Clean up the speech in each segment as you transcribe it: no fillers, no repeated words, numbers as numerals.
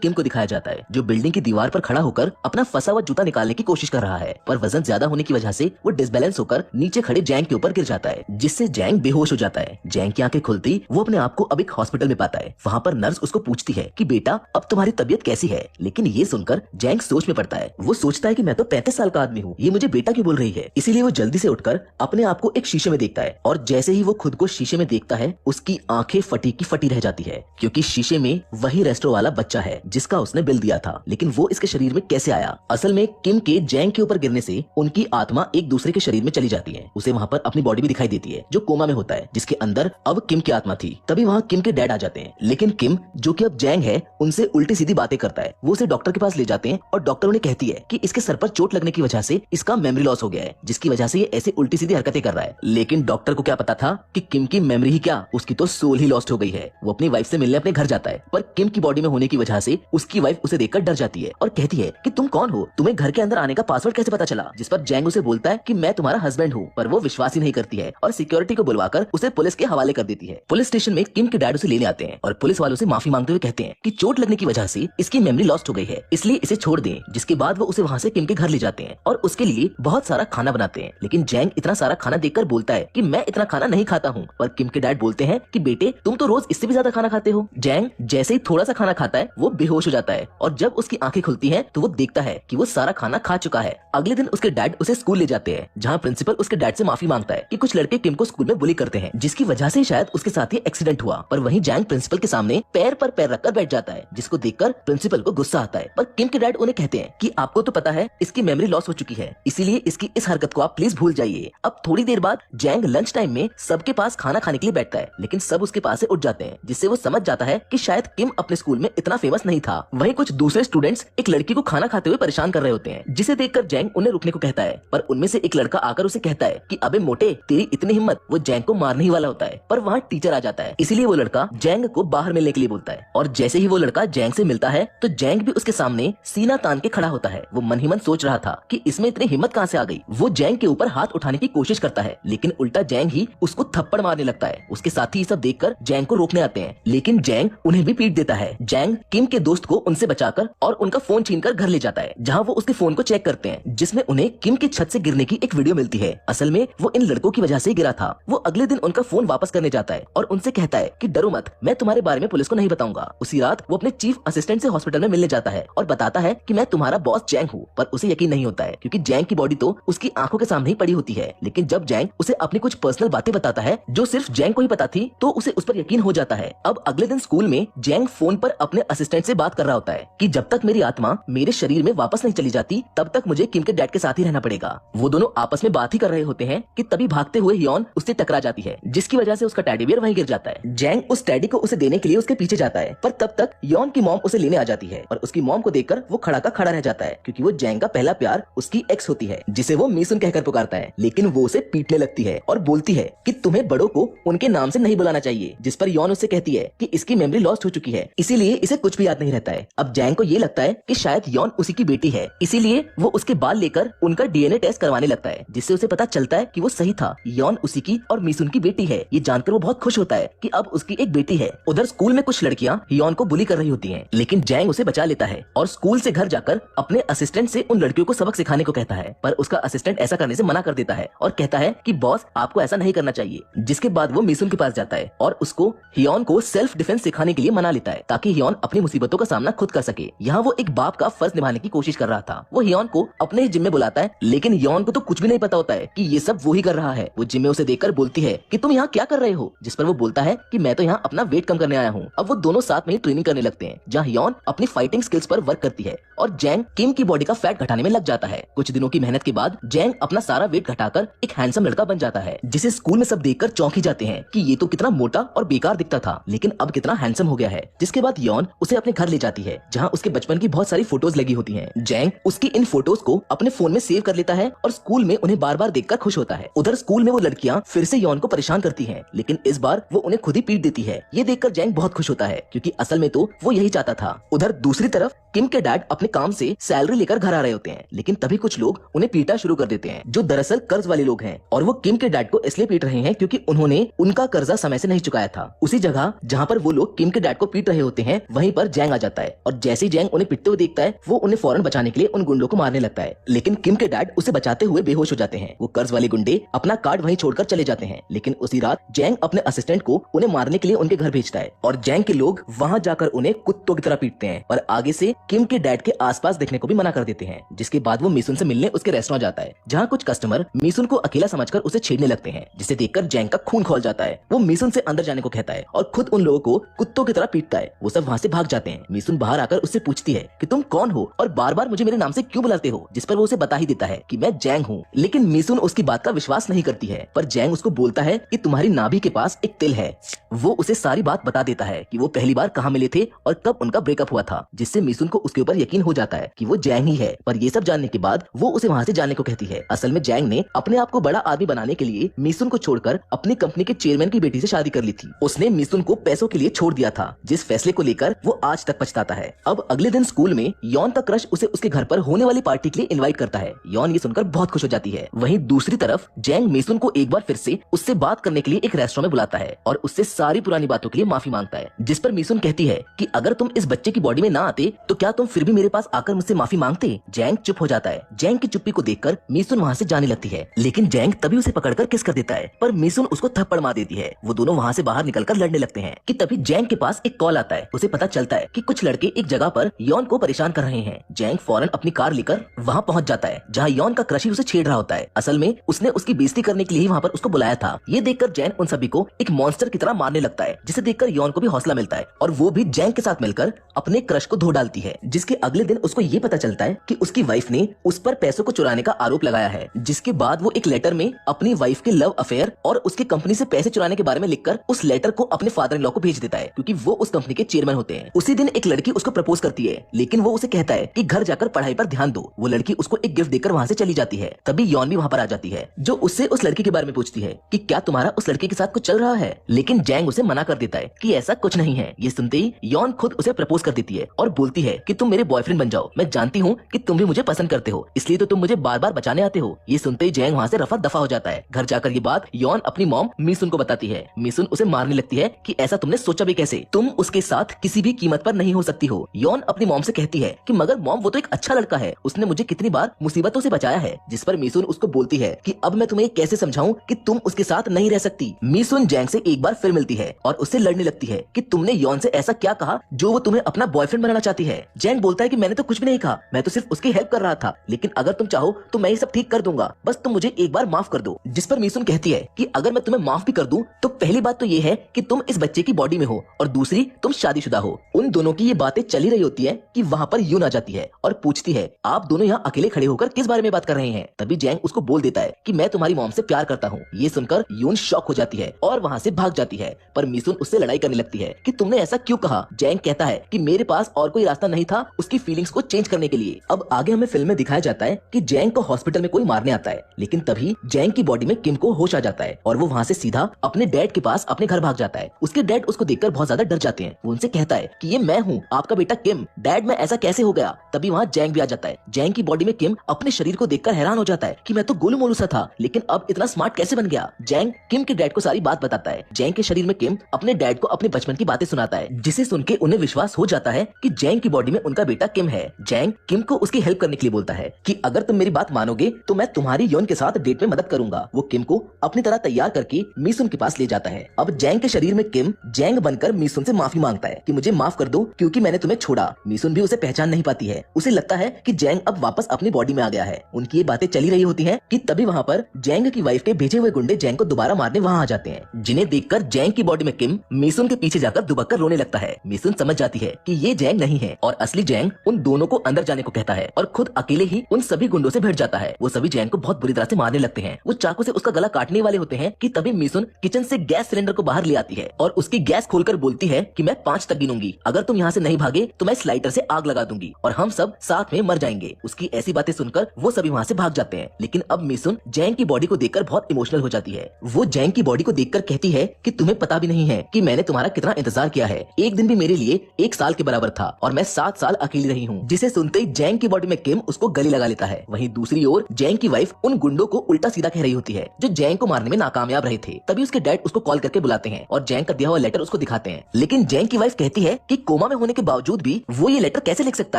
किम को दिखाया जाता है, जो बिल्डिंग की दीवार पर खड़ा होकर अपना फंसा हुआ जूता निकालने की कोशिश कर रहा है, पर वजन ज्यादा होने की वजह से वो डिसबैलेंस होकर नीचे खड़े जैंग के ऊपर गिर जाता है, जिससे जैंग बेहोश हो जाता है। जैंग की आंखें खुलती वो अपने आप को अब एक हॉस्पिटल में पाता है। वहाँ पर नर्स उसको पूछती है कि बेटा अब तुम्हारी तबीयत कैसी है, लेकिन ये सुनकर जैंग सोच में पड़ता है। वो सोचता है कि मैं तो 35 साल का आदमी हूँ, ये मुझे बेटा क्यों बोल रही है। इसीलिए वो जल्दी से उठकर अपने आप को एक शीशे में देखता है, और जैसे ही वो खुद को शीशे में देखता है उसकी आंखें फटी की फटी रह जाती है, क्योंकि शीशे में वही रेस्टोरेंट वाला बच्चा है जिसका उसने बिल दिया था, लेकिन वो इसके शरीर में कैसे आया। असल में किम के जैंग के ऊपर गिरने से उनकी आत्मा एक दूसरे के शरीर में चली जाती है। उसे वहाँ पर अपनी बॉडी भी दिखाई देती है जो कोमा में होता है, जिसके अंदर अब किम की आत्मा थी। तभी वहाँ किम के डैड आ जाते हैं, लेकिन किम जो कि अब जैंग है उनसे उल्टी सीधी बातें करता है। वो उसे डॉक्टर के पास ले जाते हैं और डॉक्टर उन्हें कहती है कि इसके सर पर चोट लगने की वजह से इसका मेमोरी लॉस हो गया है, जिसकी वजह से ये ऐसे उल्टी सीधी हरकतें कर रहा है। लेकिन डॉक्टर को क्या पता था कि किम की मेमोरी ही क्या, उसकी तो सोल ही लॉस्ट हो गई है। वो अपनी वाइफ से मिलने अपने घर जाता है, पर किम की बॉडी में होने की वजह से उसकी वाइफ उसे देखकर डर जाती है और कहती है कि तुम कौन हो, तुम्हें घर के अंदर आने का पासवर्ड कैसे पता चला। जिस पर जैंग उसे बोलता है कि मैं तुम्हारा हस्बैंड हूँ, पर वो विश्वास ही नहीं करती है और सिक्योरिटी को बुलवाकर उसे पुलिस के हवाले कर देती है। पुलिस स्टेशन में किम के डैड उसे लेने आते हैं और पुलिस वालों से माफी मांगते हुए कहते हैं कि चोट लगने की वजह से इसकी मेमोरी लॉस्ट हो गई है, इसलिए इसे छोड़ दें। जिसके बाद वो उसे वहाँ से किम के घर ले जाते हैं और उसके लिए बहुत सारा खाना बनाते हैं। लेकिन जैंग इतना सारा खाना देखकर बोलता है कि मैं इतना खाना नहीं खाता हूँ, पर किम के डैड बोलते हैं कि बेटे तुम तो रोज इससे भी ज्यादा खाना खाते हो। जैंग जैसे ही थोड़ा सा खाना खाता है वो बेहोश हो जाता है, और जब उसकी आंखें खुलती हैं तो वो देखता है कि वो सारा खाना खा चुका है। अगले दिन उसके डैड उसे स्कूल ले जाते हैं, जहाँ प्रिंसिपल उसके डैड से माफी मांगता है कि कुछ लड़के किम को स्कूल में बुली करते हैं, जिसकी वजह से शायद उसके साथ ये एक्सीडेंट हुआ। पर वहीं जैंग प्रिंसिपल के सामने पैर पर पैर रखकर बैठ जाता है, जिसको देखकर प्रिंसिपल को गुस्सा आता है। पर किम के डैड उन्हें कहते हैं कि आपको तो पता है इसकी मेमोरी लॉस हो चुकी है, इसीलिए इसकी इस हरकत को आप प्लीज भूल जाइए। अब थोड़ी देर बाद जैंग लंच टाइम में सबके पास खाना खाने के लिए बैठता है, लेकिन सब उसके पास से उठ जाते हैं, जिससे वो समझ जाता है कि शायद किम अपने स्कूल में इतना फेमस नहीं था। वहीं कुछ दूसरे स्टूडेंट्स एक लड़की को खाना खाते हुए परेशान कर रहे होते हैं, जिसे देखकर जैंग उन्हें रुकने को कहता है, पर उनमें से एक लड़का आकर उसे कहता है कि अबे मोटे तेरी इतनी हिम्मत। वो जैंग को मारने ही वाला होता है, पर वहाँ टीचर आ जाता है, इसीलिए वो लड़का जैंग को बाहर मिलने के लिए बोलता है। और जैसे ही वो लड़का जैंग से मिलता है तो जैंग भी उसके सामने सीना तान के खड़ा होता है। वो मन ही मन सोच रहा था कि इसमें इतनी हिम्मत कहाँ से आ गई। वो जैंग के ऊपर हाथ उठाने की कोशिश करता है, लेकिन उल्टा जैंग ही उसको थप्पड़ मारने लगता है। उसके साथी सब देखकर जैंग को रोकने आते हैं, लेकिन जैंग उन्हें भी पीट देता है। जैंग किम के दोस्त को उनसे बचाकर और उनका फोन छीनकर घर ले जाता है, जहाँ वो उसके फोन को चेक करते हैं, जिसमें उन्हें किम की छत से गिरने की एक वीडियो मिलती है। असल में वो इन लड़कों की वजह से गिरा था। वो अगले दिन उनका फोन वापस करने जाता है और उनसे कहता है कि डरो मत, मैं तुम्हारे बारे में पुलिस को नहीं बताऊंगा। उसी रात वो अपने चीफ असिस्टेंट से हॉस्पिटल में मिलने जाता है और बताता है कि मैं तुम्हारा बॉस जैंग हूँ, पर उसे यकीन नहीं होता है, क्योंकि जैंग की बॉडी तो उसकी आंखों के सामने ही पड़ी होती है। लेकिन जब जैंग उसे अपनी कुछ पर्सनल बातें बताता है जो सिर्फ जैंग को ही पता थी, तो उसे उस पर यकीन हो जाता है। अब अगले दिन स्कूल में जैंग फोन पर अपने असिस्टेंट से बात कर रहा होता है कि जब तक मेरी आत्मा मेरे शरीर में वापस नहीं चली जाती तब तक मुझे किम के डैड के साथ ही रहना पड़ेगा। वो दोनों आपस में बात ही कर रहे होते हैं कि तभी भागते हुए हियोन उससे टकरा जाती है, जिसकी वजह से उसका टेडी बियर वहीं गिर जाता है। जैंग उस टेडी को उसे देने के लिए उसके पीछे जाता है, पर तब तक हियोन की मॉम उसे लेने आ जाती है और उसकी मॉम को देखकर वो खड़ा का खड़ा रह जाता है, क्योंकि वो जैंग का पहला प्यार उसकी एक्स होती है, जिसे वो मीसुन कहकर पुकारता है। लेकिन वो उसे पीटने लगती है और बोलती है कि तुम्हें बड़ों को उनके नाम से नहीं बुलाना चाहिए, जिस पर हियोन उससे कहती है कि इसकी मेमोरी लॉस्ट हो चुकी है, इसीलिए इसे कुछ भी याद नहीं रहता है। अब जैंग को ये लगता है कि शायद हियोन उसी की बेटी है, इसीलिए वो उसके बाल लेकर उनका डीएनए टेस्ट करवाने लगता है, जिससे उसे पता चलता है कि वो सही था, हियोन उसी की और मीसुन की बेटी है। ये जानकर वो बहुत खुश होता है कि अब उसकी एक बेटी है। उधर स्कूल में कुछ लड़कियां हियोन को बुली कर रही होती हैं, लेकिन जैंग उसे बचा लेता है और स्कूल से घर जाकर अपने असिस्टेंट से उन लड़कियों को सबक सिखाने को कहता है, पर उसका असिस्टेंट ऐसा करने से मना कर देता है और कहता है कि बॉस आपको ऐसा नहीं करना चाहिए। जिसके बाद वो मीसुन के पास जाता है और उसको हियोन को सेल्फ डिफेंस सिखाने के लिए मना लेता है, ताकि हियोन अपनी मुसीबतों का सामना खुद कर सके। यहाँ वो एक बाप का फर्ज निभाने की कोशिश कर रहा था। वो हियोन को अपने जिम में बुलाता है, लेकिन हियोन को तो कुछ भी नहीं पता होता है कि ये सब वो ही कर रहा है। वो जिम में उसे देखकर बोलती है कि तुम यहाँ क्या कर रहे हो, जिस पर वो बोलता है कि मैं तो यहाँ अपना वेट कम करने आया हूँ। अब वो दोनों साथ में ही ट्रेनिंग करने लगते हैं, जहाँ हियोन अपनी फाइटिंग स्किल्स पर वर्क करती है और जैंग किम की बॉडी का फैट घटाने में लग जाता है। कुछ दिनों की मेहनत के बाद जैंग अपना सारा वेट घटाकर एक हैंडसम लड़का बन जाता है, जिसे स्कूल में सब देखकर चौंक ही जाते हैं कि ये तो कितना मोटा और बेकार दिखता था, लेकिन अब कितना हैंडसम हो गया है। जिसके बाद हियोन उसे अपने घर ले जाती है, जहाँ उसके बचपन की बहुत सारी फोटोज लगी होती हैं। जैंग उसकी इन फोटोज को अपने फोन में सेव कर लेता है और स्कूल में उन्हें बार बार देखकर खुश होता है। उधर स्कूल में वो लड़कियां फिर से हियोन को परेशान करती हैं, लेकिन इस बार वो उन्हें खुद ही पीट देती है। ये देखकर जैंग बहुत खुश होता है, क्योंकि असल में तो वो यही चाहता था। उधर दूसरी तरफ किम के डैड अपने काम से सैलरी लेकर घर आ रहे होते हैं, लेकिन तभी कुछ लोग उन्हें पीटा शुरू कर देते हैं, जो दरअसल कर्ज वाले लोग हैं। और वो किम के डैड को इसलिए पीट रहे हैं क्योंकि उन्होंने उनका कर्जा समय से नहीं चुकाया था। उसी जगह जहाँ पर वो लोग किम के डैड को पीट रहे होते हैं, वहीं पर जैंग जैंग आ जाता है और जैसे ही जैंग उन्हें पिटते हुए देखता है वो उन्हें फौरन बचाने के लिए उन गुंडों को मारने लगता है। लेकिन किम के डैड उसे बचाते हुए बेहोश हो जाते हैं। वो कर्ज वाले गुंडे अपना कार्ड वहीं छोड़कर चले जाते हैं। लेकिन उसी रात जैंग अपने असिस्टेंट को उन्हें मारने के लिए उनके घर भेजता है और जैंग के लोग वहां जाकर उन्हें कुत्तों की तरह पीटते हैं और आगे से किम के डैड के आसपास देखने को भी मना कर देते हैं। जिसके बाद वो मिसुन से मिलने उसके रेस्टोरेंट जाता है, जहाँ कुछ कस्टमर मिसुन को अकेला समझकर उसे छेड़ने लगते हैं, जिसे देखकर जैंग का खून खौल जाता है। वो मिसुन से अंदर जाने को कहता है और खुद उन लोगों को कुत्तों की तरह पीटता है। वो सब वहाँ से भाग जाते हैं। मिसुन बाहर आकर उससे पूछती है कि तुम कौन हो और बार बार मुझे मेरे नाम से क्यों बुलाते हो, जिस पर वो उसे बता ही देता है कि मैं जैंग हूँ। लेकिन मिसुन उसकी बात का विश्वास नहीं करती है, पर जैंग उसको बोलता है कि तुम्हारी नाभि के पास एक तिल है। वो उसे सारी बात बता देता है कि वो पहली बार कहाँ मिले थे और कब उनका ब्रेकअप हुआ था, जिससे मिसुन को उसके ऊपर यकीन हो जाता है कि वो जैंग ही है। पर ये सब जानने के बाद वो उसे वहाँ से जाने को कहती है। असल में जैंग ने अपने आप को बड़ा आदमी बनाने के लिए मिसुन को छोड़कर अपनी कंपनी के चेयरमैन की बेटी से शादी कर ली थी। उसने मिसुन को पैसों के लिए छोड़ दिया था, जिस फैसले को लेकर वो आज तक पछताता है। अब अगले दिन स्कूल में यॉन का क्रश उसे उसके घर पर होने वाली पार्टी के लिए इनवाइट करता है। यॉन ये सुनकर बहुत खुश हो जाती है। वहीं दूसरी तरफ जैंग मिसुन को एक बार फिर से उससे बात करने के लिए एक रेस्टोरेंट में बुलाता है और उससे सारी पुरानी बातों के लिए माफी मांगता है, जिस पर मिसुन कहती है कि अगर तुम इस बच्चे की बॉडी में ना आते तो क्या तुम फिर भी मेरे पास आकर मुझसे माफी मांगते। जैंग चुप हो जाता है। जैंग की चुप्पी को देखकर मिसुन वहाँ से जाने लगती है, लेकिन जैंग तभी उसे पकड़कर किस कर देता है, पर मिसुन उसको थप्पड़ मार देती है। वो दोनों वहाँ से बाहर निकलकर लड़ने लगते हैं कि तभी जैंग के पास एक कॉल आता है। उसे पता चलता है कि कुछ लड़के एक जगह पर यॉन को परेशान कर रहे हैं। जैंग फौरन अपनी कार लेकर वहाँ पहुँच जाता है, जहाँ यॉन का क्रश उसे छेड़ रहा होता है। असल में उसने उसकी बेइज्जती करने के लिए ही वहाँ पर उसको बुलाया था। ये देखकर जैंग उन सभी को एक मॉन्स्टर की तरह मारने लगता है, जिसे देखकर यॉन को भी हौसला मिलता है और वो भी जैंग के साथ मिलकर अपने क्रश को धो डालती है। जिसके अगले दिन उसको ये पता चलता है कि उसकी वाइफ ने उस पर पैसों को चुराने का आरोप लगाया है। जिसके बाद वो एक लेटर में अपनी वाइफ के लव अफेयर और उसके कंपनी से पैसे चुराने के बारे में लिखकर उस लेटर को अपने फादर इन लॉ को भेज देता है, क्योंकि वो उस कंपनी के चेयरमैन होते हैं। उसी दिन एक लड़की उसको प्रपोज करती है, लेकिन वो उसे कहता है कि घर जाकर पढ़ाई पर ध्यान दो। वो लड़की उसको एक गिफ्ट देकर वहाँ से चली जाती है। तभी यॉन भी वहाँ पर आ जाती है, जो उससे उस लड़की के बारे में पूछती है कि क्या तुम्हारा उस लड़के के साथ कुछ चल रहा है। लेकिन जैंग उसे मना कर देता है कि ऐसा कुछ नहीं है। ये सुनते ही यॉन खुद उसे प्रपोज कर देती है और बोलती है कि तुम मेरे बॉयफ्रेंड बन जाओ। मैं जानती हूँ कि तुम भी मुझे पसंद करते हो, इसलिए तो तुम मुझे बार बार बचाने आते हो। ये सुनते ही जैंग वहाँ से रफा दफा हो जाता है। घर जाकर ये बात यॉन अपनी मॉम मिसुन को बताती है। मिसुन उसे मारने लगती है कि ऐसा तुमने सोचा भी कैसे, तुम उसके साथ किसी भी कीमत पर नहीं हो सकती हो। यॉन अपनी मॉम से कहती है कि मगर मॉम वो तो एक अच्छा लड़का है, उसने मुझे कितनी बार मुसीबतों से बचाया है। जिस पर मिसुन उसको बोलती है कि अब मैं तुम्हें कैसे समझाऊं कि तुम उसके साथ नहीं रह सकती। मिसुन जैंग से एक बार फिर मिलती है और उससे लड़ने लगती है कि तुमने यॉन से ऐसा क्या कहा जो वो तुम्हें अपना बॉयफ्रेंड बनाना चाहती है। जैंग बोलता है कि मैंने तो कुछ भी नहीं कहा, मैं तो सिर्फ उसकी हेल्प कर रहा था, लेकिन अगर तुम चाहो तो मैं ये सब ठीक कर दूंगा, बस तुम मुझे एक बार माफ कर दो। जिस पर मिसुन कहती है कि अगर मैं तुम्हें माफ भी कर दूं तो पहली बात तो ये है कि तुम इस बच्चे की बॉडी में हो और दूसरी तुम शादीशुदा हो। उन दोनों की ये बातें चली रही होती है कि वहाँ पर यून आ जाती है और पूछती है आप दोनों यहाँ अकेले खड़े होकर किस बारे में बात कर रहे हैं। तभी जैंग उसको बोल देता है कि मैं तुम्हारी मॉम से प्यार करता हूँ। ये सुनकर यून शॉक हो जाती है और वहाँ से भाग जाती है, पर मिसुन उससे लड़ाई करने लगती है कि तुमने ऐसा क्यों कहा। जैंग कहता है कि मेरे पास और कोई रास्ता नहीं था उसकी फीलिंग्स को चेंज करने के लिए। अब आगे हमें फिल्म में दिखाया जाता है कि जैंग को हॉस्पिटल में कोई मारने आता है, लेकिन तभी जैंग की बॉडी में किम को होश आ जाता है और वो वहाँ से सीधा अपने डैड के पास अपने घर भाग जाता है। उसके डैड उसको देखकर बहुत ज्यादा डर जाते हैं। वो उनसे कहता है कि ये मैं हूँ, आपका बेटा किम। डैड मैं ऐसा कैसे हो गया। तभी वहाँ जैंग भी आ जाता है। जैंग की बॉडी में किम अपने शरीर को देखकर हैरान हो जाता है कि मैं तो गोलू मोलू सा था, लेकिन अब इतना स्मार्ट कैसे बन गया। जैंग किम के डैड को सारी बात बताता है। जैंग के शरीर में किम अपने डैड को अपने बचपन की बातें सुनाता है, जिसे सुन के उन्हें विश्वास हो जाता है कि जैंग की बॉडी में उनका बेटा किम है। जैंग किम को उसकी हेल्प करने के लिए बोलता है कि अगर तुम मेरी बात मानोगे तो मैं तुम्हारी यौन के साथ डेट में मदद करूंगा। वो किम को अपनी तरह तैयार करके मिसुन के पास ले जाता है। अब जैंग के शरीर में किम जैंग बनकर मिसुन से माफी मांगता है कि मुझे माफ कर दो क्योंकि मैंने तुम्हें छोड़ा। मिसुन भी उसे पहचान नहीं पाती है। उसे लगता है कि जैंग अब वापस अपनी बॉडी में आ गया है। उनकी ये बातें चली रही होती हैं कि तभी वहाँ पर जैंग की वाइफ के भेजे हुए गुंडे जैंग को दोबारा मारने वहाँ आ जाते हैं, जिन्हें देखकर जैंग की बॉडी में किम मिसुन के पीछे जाकर दुबक कर रोने लगता है। मिसुन समझ जाती है कि ये जैंग नहीं है और असली जैंग उन दोनों को अंदर जाने को कहता है और खुद अकेले ही उन सभी गुंडों से भिड़ जाता है। वो सभी जैंग को बहुत बुरी तरह से मारने लगते हैं। वो चाकू से उसका गला काटने वाले होते हैं कि तभी मिसुन किचन से गैस सिलेंडर को बाहर ले आती है और उसकी गैस खोलकर बोलती है कि मैं 5 तक गिनूंगी, अगर तुम यहाँ से नहीं भागे तो मैं इस लाइटर से आग लगा दूंगी और हम सब साथ में मर जाएंगे। उसकी ऐसी बातें सुनकर वो सभी वहाँ से भाग जाते हैं। लेकिन अब मिसुन जैंग की बॉडी को देखकर बहुत इमोशनल हो जाती है। वो जैंग की बॉडी को देखकर कहती है कि तुम्हें पता भी नहीं है कि मैंने तुम्हारा कितना इंतजार किया है। एक दिन भी मेरे लिए 1 साल के बराबर था और मैं 7 साल अकेली रही हूँ। जिसे सुनते ही जैंग की बॉडी में किम उसको गले लगा लेता है। वहीं दूसरी ओर जैंग की वाइफ उन गुंडों को उल्टा सीधा कह रही होती है जो जैंग को मारने में नाकामयाब रहे थे। तभी उसके डैड उसको कॉल करके बुलाते हैं और जैंग का दिया हुआ लेटर उसको दिखाते हैं। लेकिन जैंग की वाइफ कहती है कि कोमा कोमा में होने के बावजूद भी वो ये लेटर कैसे लिख सकता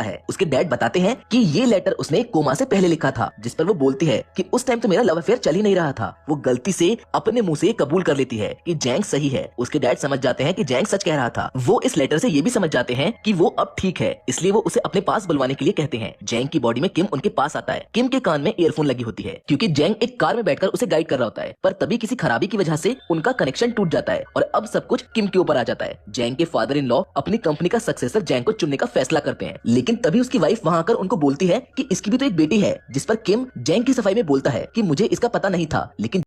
है। उसके डैड बताते हैं कि ये लेटर उसने कोमा से पहले लिखा था, जिस पर वो बोलती है कि उस टाइम तो मेरा लव अफेयर चल ही नहीं रहा था। वो गलती से अपने मुंह से कबूल कर लेती है कि जैंग सही है। उसके डैड समझ जाते हैं कि जैंग सच कह रहा था। वो इस लेटर से ये भी समझ जाते हैं कि वो अब ठीक है, इसलिए वो उसे अपने पास बुलवाने के लिए कहते हैं। जैंग की बॉडी में किम उनके पास आता है। किम के कान में ईयरफोन लगी होती है क्योंकि जैंग एक कार में बैठकर उसे गाइड कर रहा होता है, पर तभी किसी खराबी की वजह से उनका कनेक्शन टूट जाता है और अब सब कुछ किम के ऊपर आ जाता है। जैंग के फादर इन लॉ अपनी कंपनी का सक्सेसर जैंग को चुनने का फैसला करते हैं, लेकिन तभी उसकी वाइफ वहां आकर उनको बोलती है कि इसकी भी तो एक बेटी है, जिस पर किम जैंग की सफाई में बोलता है कि मुझे इसका पता नहीं था, लेकिन